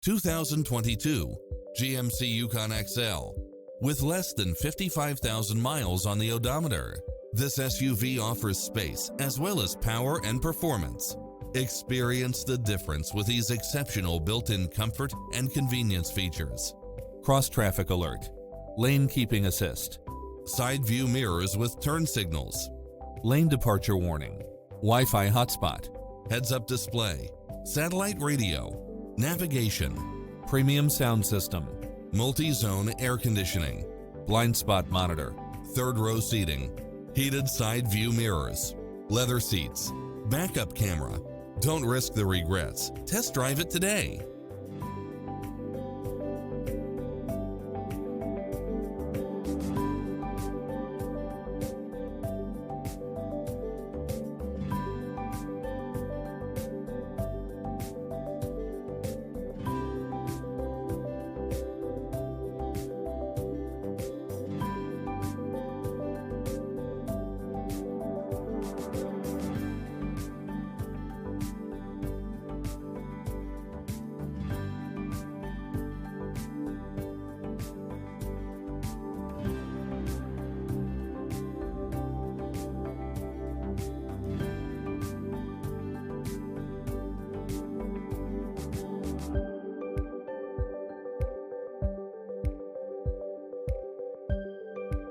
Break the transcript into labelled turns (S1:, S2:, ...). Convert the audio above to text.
S1: 2022 GMC Yukon XL. With less than 55,000 miles on the odometer, this SUV offers space as well as power and performance. Experience the difference with these exceptional built-in comfort and convenience features. Cross-traffic alert, lane keeping assist, side view mirrors with turn signals, lane departure warning, Wi-Fi hotspot, heads-up display, satellite radio, navigation, premium sound system, multi-zone air conditioning, blind spot monitor, third row seating, heated side view mirrors, leather seats, backup camera. Don't risk the regrets. Test drive it today.